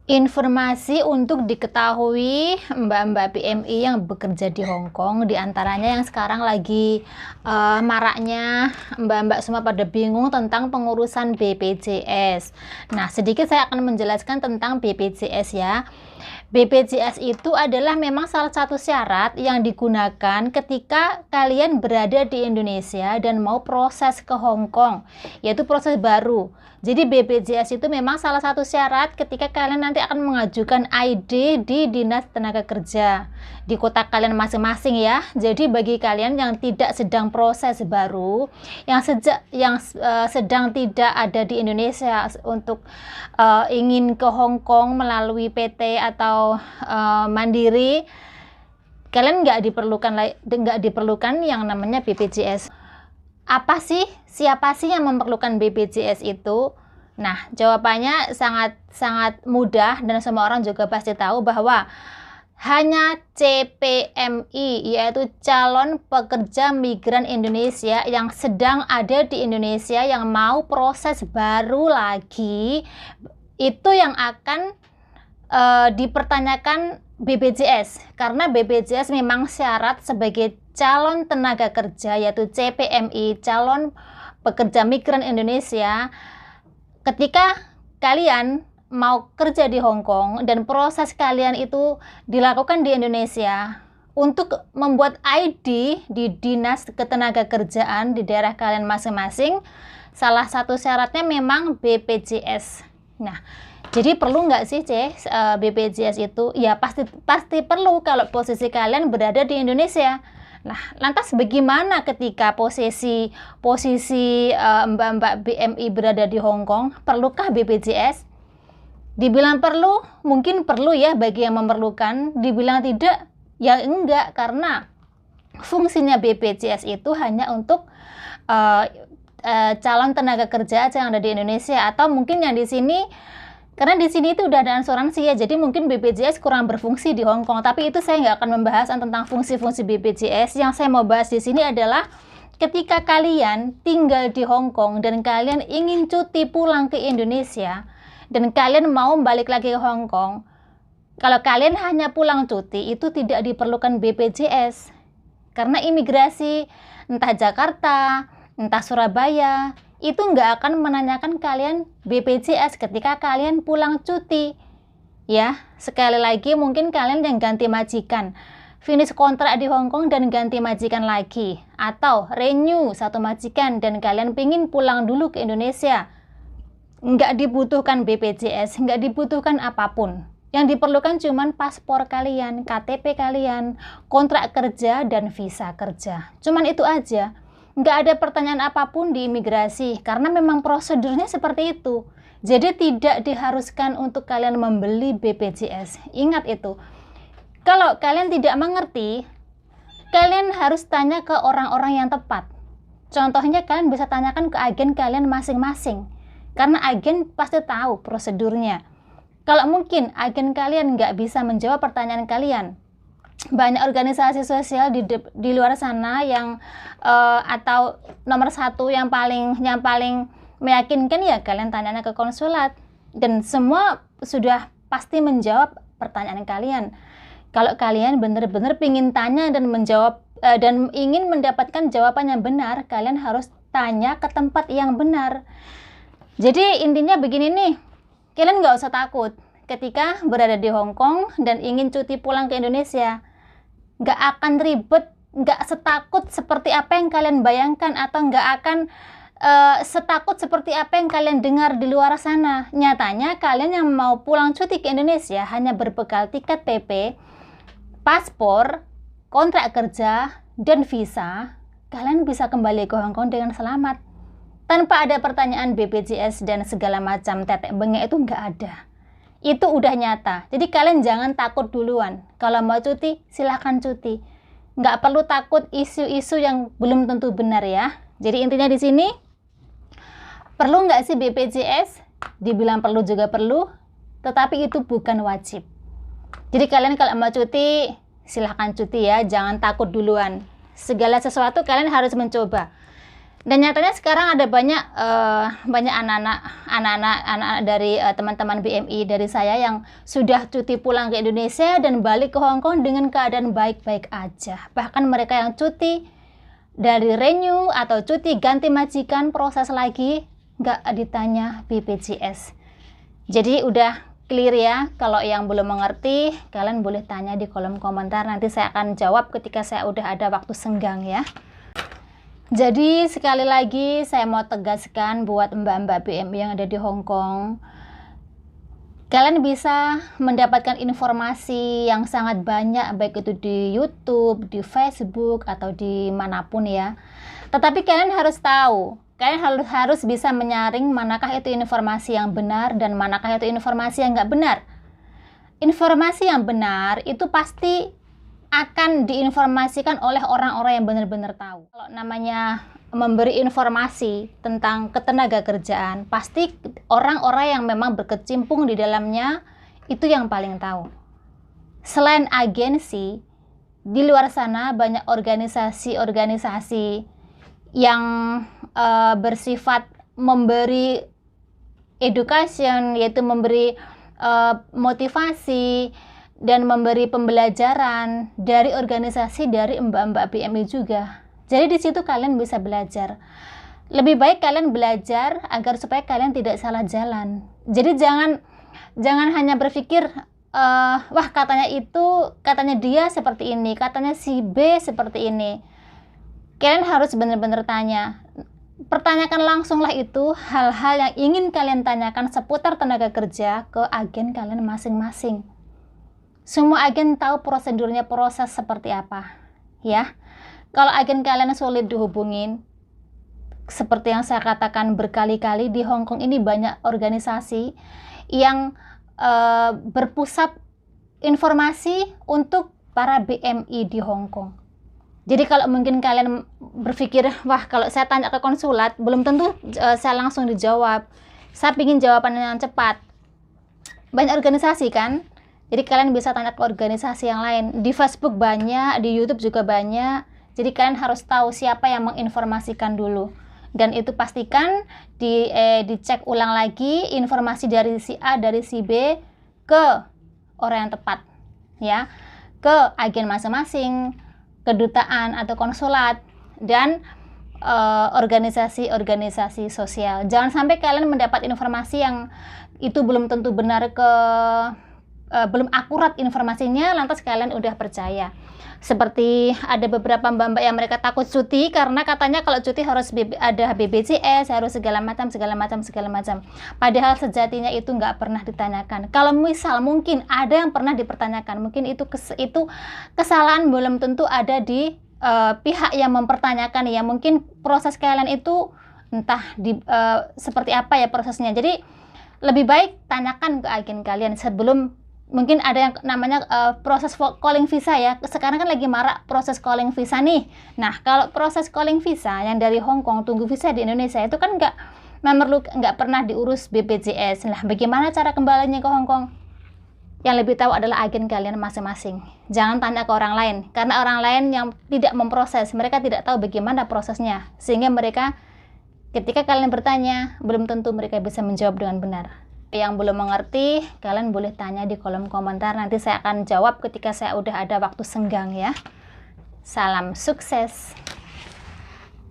Informasi untuk diketahui mbak-mbak PMI yang bekerja di Hong Kong, diantaranya yang sekarang lagi maraknya mbak-mbak semua pada bingung tentang pengurusan BPJS. Nah, sedikit saya akan menjelaskan tentang BPJS ya. BPJS itu adalah memang salah satu syarat yang digunakan ketika kalian berada di Indonesia dan mau proses ke Hong Kong, yaitu proses baru. Jadi BPJS itu memang salah satu syarat ketika kalian nanti akan mengajukan ID di Dinas Tenaga Kerja di kota kalian masing-masing ya. Jadi bagi kalian yang tidak sedang proses baru, yang sedang tidak ada di Indonesia untuk ingin ke Hong Kong melalui PT atau mandiri, kalian nggak diperlukan yang namanya BPJS. Apa sih, siapa sih yang memerlukan BPJS itu? Nah, jawabannya sangat mudah dan semua orang juga pasti tahu bahwa hanya CPMI, yaitu calon pekerja migran Indonesia yang sedang ada di Indonesia yang mau proses baru lagi, itu yang akan dipertanyakan BPJS, karena BPJS memang syarat sebagai calon tenaga kerja, yaitu CPMI, calon pekerja migran Indonesia. Ketika kalian mau kerja di Hong Kong dan proses kalian itu dilakukan di Indonesia, untuk membuat ID di Dinas Ketenagakerjaan di daerah kalian masing-masing, salah satu syaratnya memang BPJS. Nah, jadi perlu nggak sih BPJS itu? Ya pasti perlu kalau posisi kalian berada di Indonesia. Nah, lantas bagaimana ketika posisi mbak-mbak BMI berada di Hong Kong? Perlukah BPJS? Dibilang perlu, mungkin perlu ya bagi yang memerlukan. Dibilang tidak, ya enggak, karena fungsinya BPJS itu hanya untuk calon tenaga kerja yang ada di Indonesia, atau mungkin yang di sini, karena di sini itu udah ada asuransi ya, jadi mungkin BPJS kurang berfungsi di Hong Kong. Tapi itu saya nggak akan membahas tentang fungsi-fungsi BPJS. Yang saya mau bahas di sini adalah ketika kalian tinggal di Hong Kong dan kalian ingin cuti pulang ke Indonesia dan kalian mau balik lagi ke Hong Kong, kalau kalian hanya pulang cuti itu tidak diperlukan BPJS, karena imigrasi entah Jakarta, entah Surabaya, itu nggak akan menanyakan kalian BPJS ketika kalian pulang cuti. Ya, sekali lagi mungkin kalian yang ganti majikan, finish kontrak di Hong Kong dan ganti majikan lagi, atau renew satu majikan dan kalian pingin pulang dulu ke Indonesia, nggak dibutuhkan BPJS, nggak dibutuhkan apapun. Yang diperlukan cuma paspor kalian, KTP kalian, kontrak kerja, dan visa kerja. Cuman itu aja. Nggak ada pertanyaan apapun di imigrasi, karena memang prosedurnya seperti itu. Jadi tidak diharuskan untuk kalian membeli BPJS. Ingat itu. Kalau kalian tidak mengerti, kalian harus tanya ke orang-orang yang tepat. Contohnya kalian bisa tanyakan ke agen kalian masing-masing, karena agen pasti tahu prosedurnya. Kalau mungkin agen kalian nggak bisa menjawab pertanyaan kalian, banyak organisasi sosial di luar sana yang atau nomor satu yang paling meyakinkan ya kalian tanyanya ke konsulat, dan semua sudah pasti menjawab pertanyaan kalian. Kalau kalian benar-benar ingin tanya dan menjawab dan ingin mendapatkan jawaban yang benar, kalian harus tanya ke tempat yang benar. Jadi intinya begini nih, kalian nggak usah takut ketika berada di Hong Kong dan ingin cuti pulang ke Indonesia. Nggak akan ribet, nggak setakut seperti apa yang kalian bayangkan, atau nggak akan setakut seperti apa yang kalian dengar di luar sana. Nyatanya kalian yang mau pulang cuti ke Indonesia hanya berbekal tiket PP, paspor, kontrak kerja, dan visa, kalian bisa kembali ke Hong Kong dengan selamat. Tanpa ada pertanyaan BPJS dan segala macam tetek bengek, itu nggak ada. Itu udah nyata. Jadi kalian jangan takut duluan. Kalau mau cuti, silahkan cuti. Nggak perlu takut isu-isu yang belum tentu benar ya. Jadi intinya di sini, perlu nggak sih BPJS? Dibilang perlu juga perlu, tetapi itu bukan wajib. Jadi kalian kalau mau cuti, silahkan cuti ya. Jangan takut duluan. Segala sesuatu kalian harus mencoba. Dan nyatanya sekarang ada banyak anak-anak dari teman-teman BMI dari saya yang sudah cuti pulang ke Indonesia dan balik ke Hong Kong dengan keadaan baik-baik aja. Bahkan mereka yang cuti dari renew atau cuti ganti majikan proses lagi nggak ditanya BPJS. Jadi udah clear ya. Kalau yang belum mengerti, kalian boleh tanya di kolom komentar. Nanti saya akan jawab ketika saya udah ada waktu senggang ya. Jadi sekali lagi saya mau tegaskan buat mbak-mbak BMI yang ada di Hong Kong, kalian bisa mendapatkan informasi yang sangat banyak, baik itu di YouTube, di Facebook, atau di manapun ya. Tetapi kalian harus tahu, kalian harus bisa menyaring manakah itu informasi yang benar dan manakah itu informasi yang nggak benar. Informasi yang benar itu pasti akan diinformasikan oleh orang-orang yang benar-benar tahu. Kalau namanya memberi informasi tentang ketenaga kerjaan, pasti orang-orang yang memang berkecimpung di dalamnya itu yang paling tahu. Selain agensi, di luar sana banyak organisasi-organisasi yang bersifat memberi education, yaitu memberi motivasi dan memberi pembelajaran dari organisasi dari mbak-mbak BMI juga. Jadi di situ kalian bisa belajar. Lebih baik kalian belajar agar supaya kalian tidak salah jalan. Jadi jangan hanya berpikir wah katanya dia seperti ini, katanya si B seperti ini. Kalian harus benar-benar tanya. Pertanyakan langsunglah itu hal-hal yang ingin kalian tanyakan seputar tenaga kerja ke agen kalian masing-masing. Semua agen tahu prosedurnya, proses seperti apa ya. Kalau agen kalian sulit dihubungin, seperti yang saya katakan berkali-kali, di Hong Kong ini banyak organisasi yang berpusat informasi untuk para BMI di Hong Kong. Jadi kalau mungkin kalian berpikir, wah kalau saya tanya ke konsulat belum tentu saya langsung dijawab, saya ingin jawaban yang cepat. Banyak organisasi kan, jadi kalian bisa tanya ke organisasi yang lain. Di Facebook banyak, di YouTube juga banyak. Jadi kalian harus tahu siapa yang menginformasikan dulu. Dan itu pastikan dicek ulang lagi informasi dari si A, dari si B ke orang yang tepat. Ya, ke agen masing-masing, kedutaan atau konsulat, dan organisasi-organisasi sosial. Jangan sampai kalian mendapat informasi yang itu belum tentu benar belum akurat informasinya, lantas kalian udah percaya. Seperti ada beberapa mbak-mbak yang mereka takut cuti karena katanya kalau cuti harus ada BPJS, harus segala macam. Padahal sejatinya itu nggak pernah ditanyakan. Kalau misal mungkin ada yang pernah dipertanyakan, mungkin itu kesalahan belum tentu ada di pihak yang mempertanyakan ya. Mungkin proses kalian itu entah seperti apa ya prosesnya. Jadi lebih baik tanyakan ke agen kalian sebelum. Mungkin ada yang namanya proses calling visa ya. Sekarang kan lagi marak proses calling visa nih. Nah, kalau proses calling visa yang dari Hong Kong tunggu visa di Indonesia itu kan nggak pernah diurus BPJS. Nah, bagaimana cara kembalinya ke Hong Kong? Yang lebih tahu adalah agen kalian masing-masing. Jangan tanya ke orang lain, karena orang lain yang tidak memproses, mereka tidak tahu bagaimana prosesnya. Sehingga mereka ketika kalian bertanya, belum tentu mereka bisa menjawab dengan benar. Yang belum mengerti, kalian boleh tanya di kolom komentar. Nanti saya akan jawab ketika saya udah ada waktu senggang ya. Salam sukses.